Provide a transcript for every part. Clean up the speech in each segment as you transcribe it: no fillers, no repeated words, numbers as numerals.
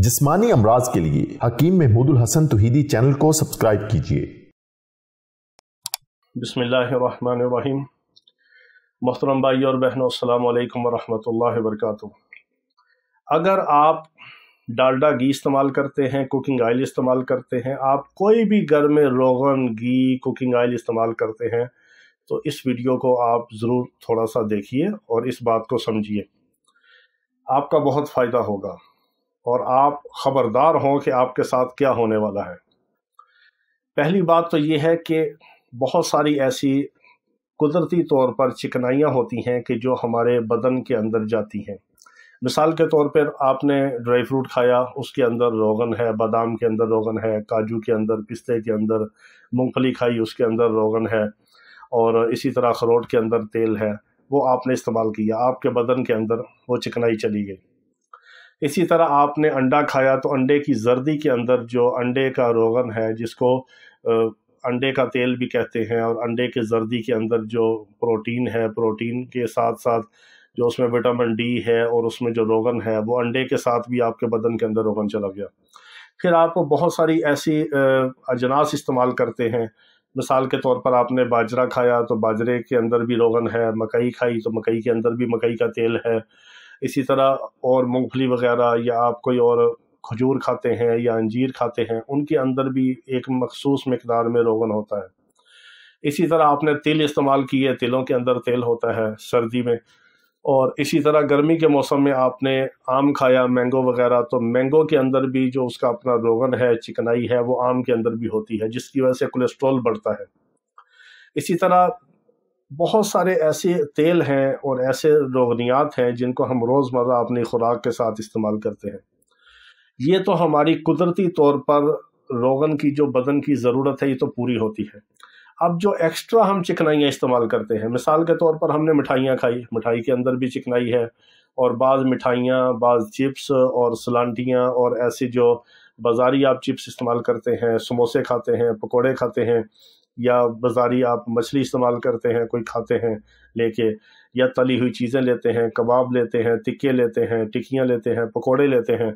जिस्मानी अमराज के लिए हकीम महमूदुल हसन तौहीदी चैनल को सब्सक्राइब कीजिए। बिस्मिल्लाहिर्रहमानिर्रहीम। मोहतरम भाई और बहनों, अस्सलाम वालेकुम वरहमतुल्लाहि वबरकातुहू। अगर आप डालडा घी इस्तेमाल करते हैं, कुकिंग ऑयल इस्तेमाल करते हैं, आप कोई भी घर में रोगन घी कुकिंग ऑयल इस्तेमाल करते हैं, तो इस वीडियो को आप ज़रूर थोड़ा सा देखिए और इस बात को समझिए। आपका बहुत फ़ायदा होगा और आप ख़बरदार हों कि आपके साथ क्या होने वाला है। पहली बात तो ये है कि बहुत सारी ऐसी कुदरती तौर पर चिकनाइयाँ होती हैं कि जो हमारे बदन के अंदर जाती हैं। मिसाल के तौर पर आपने ड्राई फ्रूट खाया, उसके अंदर रोगन है, बादाम के अंदर रोगन है, काजू के अंदर, पिस्ते के अंदर, मूंगफली खाई उसके अंदर रोगन है, और इसी तरह अखरोट के अंदर तेल है, वो आपने इस्तेमाल किया, आपके बदन के अंदर वो चिकनाई चली गई। इसी तरह आपने अंडा खाया तो अंडे की जर्दी के अंदर जो अंडे का रोगन है, जिसको अंडे का तेल भी कहते हैं, और अंडे के जर्दी के अंदर जो प्रोटीन है, प्रोटीन के साथ साथ जो उसमें विटामिन डी है और उसमें जो रोगन है, वो अंडे के साथ भी आपके बदन के अंदर रोगन चला गया। फिर आप बहुत सारी ऐसी अजनास इस्तेमाल करते हैं। मिसाल के तौर पर आपने बाजरा खाया तो बाजरे के अंदर भी रोगन है, मकई खाई तो मकई के अंदर भी मकई का तेल है, इसी तरह और मूंगफली वगैरह, या आप कोई और खजूर खाते हैं या अंजीर खाते हैं, उनके अंदर भी एक मखसूस मिकदार में रोगन होता है। इसी तरह आपने तिल इस्तेमाल किए, तिलों के अंदर तेल होता है सर्दी में। और इसी तरह गर्मी के मौसम में आपने आम खाया, मैंगो वगैरह, तो मैंगो के अंदर भी जो उसका अपना रोगन है, चिकनाई है, वो आम के अंदर भी होती है, जिसकी वजह से कोलेस्ट्रॉल बढ़ता है। इसी तरह बहुत सारे ऐसे तेल हैं और ऐसे रोगनियात हैं जिनको हम रोज़मर्रा अपनी खुराक के साथ इस्तेमाल करते हैं। ये तो हमारी कुदरती तौर पर रोगन की जो बदन की ज़रूरत है, ये तो पूरी होती है। अब जो एक्स्ट्रा हम चिकनाइयाँ इस्तेमाल करते हैं, मिसाल के तौर पर हमने मिठाइयाँ खाई, मिठाई के अंदर भी चिकनाई है, और बाज़ मिठाइयाँ, बाज़ चिप्स और सलांटियाँ और ऐसे जो बाज़ारी आप चिप्स इस्तेमाल करते हैं, समोसे खाते हैं, पकोड़े खाते हैं, या बाज़ारी आप मछली इस्तेमाल करते हैं, कोई खाते हैं लेके, या तली हुई चीज़ें लेते हैं, कबाब लेते हैं, टिक्के लेते हैं, टिक्कियाँ लेते हैं, पकोड़े लेते हैं,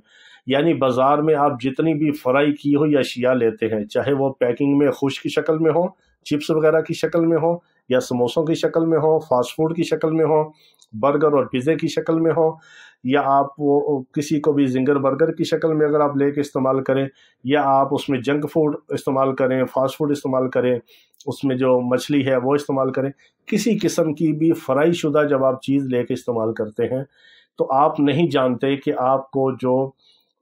यानी बाज़ार में आप जितनी भी फ्राई की हुई अशिया लेते हैं, चाहे वो पैकिंग में खुश की शक्ल में हो, चिप्स वगैरह की शक्ल में हो, या समोसों की शक्ल में हो, फास्ट फूड की शक्ल में हो, बर्गर और पिज़्ज़े की शक्ल में हो, या आप वो किसी को भी जिंगर बर्गर की शक्ल में अगर आप लेके इस्तेमाल करें, या आप उसमें जंक फूड इस्तेमाल करें, फास्ट फूड इस्तेमाल करें, उसमें जो मछली है वो इस्तेमाल करें, किसी किस्म की भी फ्राई शुदा जब आप चीज़ लेके इस्तेमाल करते हैं, तो आप नहीं जानते कि आपको जो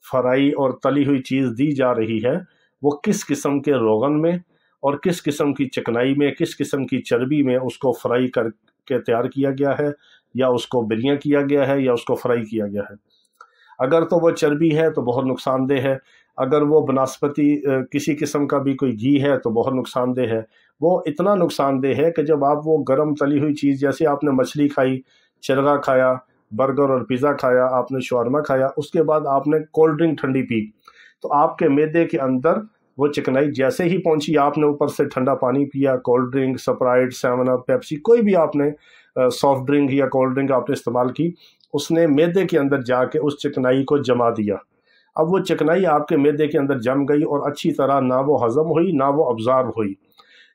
फ्राई और तली हुई चीज़ दी जा रही है वो किस किस्म के रोगन में और किस किस्म की चिकनाई में, किस किस्म की चर्बी में उसको फ्राई करके तैयार किया गया है, या उसको बिरियां किया गया है, या उसको फ्राई किया गया है। अगर तो वो चर्बी है तो बहुत नुकसानदेह है, अगर वो बनस्पति किसी किस्म का भी कोई घी है तो बहुत नुकसानदेह है। वो इतना नुकसानदेह है कि जब आप वो गर्म तली हुई चीज़, जैसे आपने मछली खाई, चरगा खाया, बर्गर और पिज़्ज़ा खाया, आपने शवारमा खाया, उसके बाद आपने कोल्ड ड्रिंक ठंडी पी, तो आपके मैदे के अंदर वो चिकनाई जैसे ही पहुंची, आपने ऊपर से ठंडा पानी पिया, cold drink, Sprite, 7 up, Pepsi, कोई भी आपने सॉफ्ट ड्रिंक या कोल्ड ड्रिंक आपने इस्तेमाल की, उसने मैदे के अंदर जाके उस चिकनाई को जमा दिया। अब वो चिकनाई आपके मैदे के अंदर जम गई और अच्छी तरह ना वो हज़म हुई, ना वो अब्ज़ॉर्ब हुई।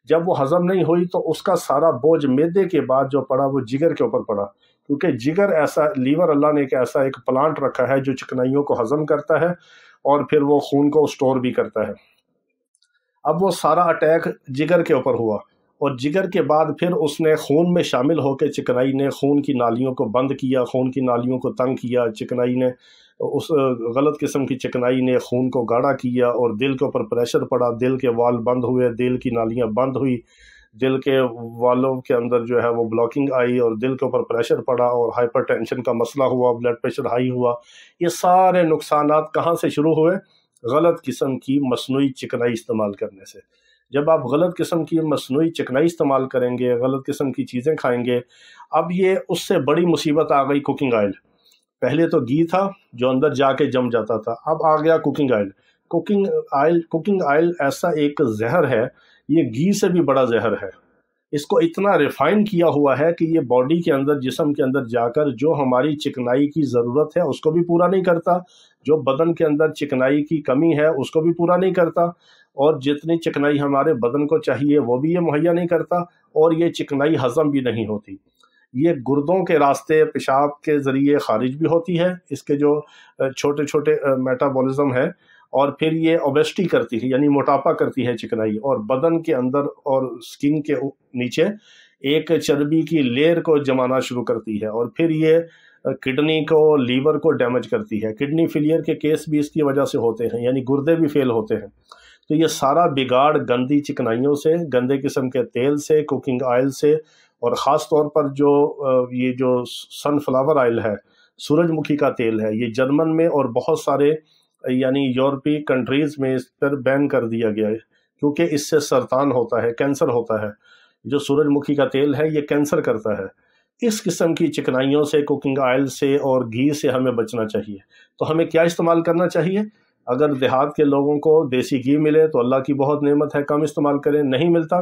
जब वो हज़म नहीं हुई तो उसका सारा बोझ मैदे के बाद जो पड़ा वो जिगर के ऊपर पड़ा, क्योंकि जिगर ऐसा, लीवर, अल्लाह ने एक प्लांट रखा है जो चिकनाइयों को हज़म करता है और फिर वो खून को स्टोर भी करता है। अब वो सारा अटैक जिगर के ऊपर हुआ, और जिगर के बाद फिर उसने खून में शामिल होकर चिकनाई ने खून की नालियों को बंद किया, खून की नालियों को तंग किया। चिकनाई ने, उस गलत किस्म की चिकनाई ने खून को गाढ़ा किया और दिल के ऊपर प्रेशर पड़ा, दिल के वाल बंद हुए, दिल की नालियां बंद हुई, दिल के वालों के अंदर जो है वो ब्लॉकिंग आई और दिल के ऊपर प्रेशर पड़ा और हाइपरटेंशन का मसला हुआ, ब्लड प्रेशर हाई हुआ। ये सारे नुकसानात कहाँ से शुरू हुए? गलत किस्म की मसनूई चिकनाई इस्तेमाल करने से। जब आप गलत किस्म की मसनूई चिकनाई इस्तेमाल करेंगे, गलत किस्म की चीज़ें खाएंगे, अब ये उससे बड़ी मुसीबत आ गई कुकिंग ऑयल। पहले तो घी था जो अंदर जाके जम जाता था, अब आ गया कुकिंग ऑयल। कुकिंग ऑयल ऐसा एक जहर है, ये घी से भी बड़ा जहर है। اس کو اتنا ریفائن کیا ہوا ہے کہ یہ باڈی کے اندر، جسم کے اندر جا کر جو ہماری چکنائی کی ضرورت ہے اس کو بھی پورا نہیں کرتا، جو بدن کے اندر چکنائی کی کمی ہے اس کو بھی پورا نہیں کرتا، اور جتنی چکنائی ہمارے بدن کو چاہیے وہ بھی یہ مہیا نہیں کرتا، اور یہ چکنائی ہضم بھی نہیں ہوتی۔ یہ گردوں کے راستے پیشاب کے ذریعے خارج بھی ہوتی ہے، اس کے جو چھوٹے چھوٹے میٹابولزم ہے، اور پھر یہ اوبیسٹی کرتی ہے، یعنی موٹاپا کرتی ہے چکنائی، اور بدن کے اندر اور سکن کے نیچے ایک چربی کی لیئر کو جمانا شروع کرتی ہے، اور پھر یہ کڈنی کو، لیور کو ڈیمیج کرتی ہے۔ کڈنی فیلئر کے کیس بھی اس کی وجہ سے ہوتے ہیں، یعنی گردے بھی فیل ہوتے ہیں۔ تو یہ سارا بگاڑ گندی چکنائیوں سے، گندے قسم کے تیل سے، کوکنگ آئل سے، اور خاص طور پر یہ جو سن فلاور آئل ہے، سورج مکھی کا تیل ہے، یہ جرمن میں اور بہت سارے یعنی یورپی کنٹریز میں اس پر بین کر دیا گیا ہے، کیونکہ اس سے سرطان ہوتا ہے، کینسر ہوتا ہے۔ جو سورج مکھی کا تیل ہے یہ کینسر کرتا ہے۔ اس قسم کی چکنائیوں سے، کوکنگ آئل سے اور گھی سے ہمیں بچنا چاہیے۔ تو ہمیں کیا استعمال کرنا چاہیے؟ اگر دیہات کے لوگوں کو دیسی گھی ملے تو اللہ کی بہت نعمت ہے، کم استعمال کریں۔ نہیں ملتا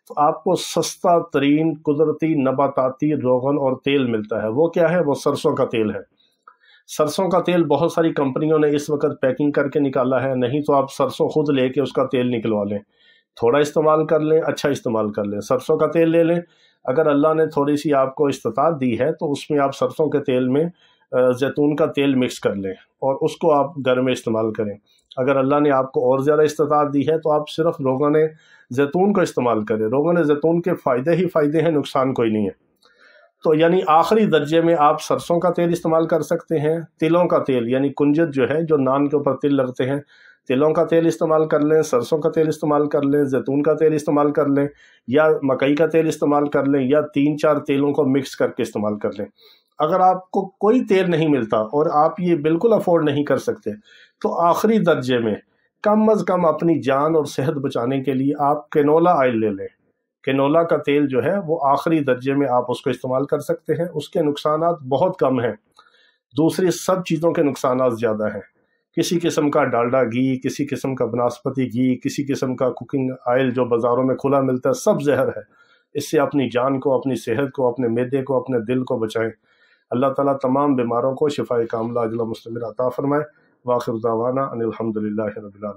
تو آپ کو سستا ترین قدرتی نباتاتی روغن اور تیل ملتا ہے۔ وہ کیا ہے؟ وہ سرسوں کا تیل ہے۔ سرسوں کا تیل بہت ساری کمپنیوں نے اس وقت پیکنگ کر کے نکالا ہے، نہیں تو آپ سرسوں خود لے کے اس کا تیل نکلوا لیں، تھوڑا استعمال کر لیں، اچھا استعمال کر لیں۔ سرسوں کا تیل لے لیں، اگر اللہ نے تھوڑی سی آپ کو استطاعت دی ہے تو اس میں آپ سرسوں کے تیل میں زیتون کا تیل مکس کر لیں اور اس کو آپ گھر میں استعمال کریں۔ اگر اللہ نے آپ کو اور زیادہ استطاعت دی ہے تو آپ صرف روغن زیتون کو استعمال کریں۔ روغن زیتون کے فائدے ہی فائدے ہیں، نقصان کوئی نہیں ہے۔ تو یعنی آخری درجے میں آپ سرسوں کا تیل استعمال کر سکتے ہیں، تلوں کا تیل یعنی کنجد جو ہے، جو نان کے اوپر تل لگتے ہیں، تلوں کا تیل استعمال کر لیں، سرسوں کا تیل استعمال کر لیں، زیتون کا تیل استعمال کر لیں، یا مکئی کا تیل استعمال کر لیں، یا 3-4 تیلوں کو مکس کر کے استعمال کر لیں۔ اگر آپ کو کوئی تیل نہیں ملتا اور آپ یہ بالکل افورڈ نہیں کر سکتے تو آخری درجے میں کم از کم اپنی جان اور صحت بچانے کے لیے آپ کینولا آئل لے لیں۔ کینولا کا تیل جو ہے وہ آخری درجے میں آپ اس کو استعمال کر سکتے ہیں، اس کے نقصانات بہت کم ہیں، دوسری سب چیزوں کے نقصانات زیادہ ہیں۔ کسی قسم کا ڈالڈا گھی، کسی قسم کا بناسپتی گھی، کسی قسم کا کوکنگ آئل جو بازاروں میں کھلا ملتا ہے، سب زہر ہے۔ اس سے اپنی جان کو، اپنی صحت کو، اپنے معدے کو، اپنے دل کو بچائیں۔ اللہ تعالیٰ تمام بیماروں کو شفائے کاملہ عاجلہ مستمرہ عطا فرمائے۔ وآخر دعوانا ان الحمد للہ رب العالمین۔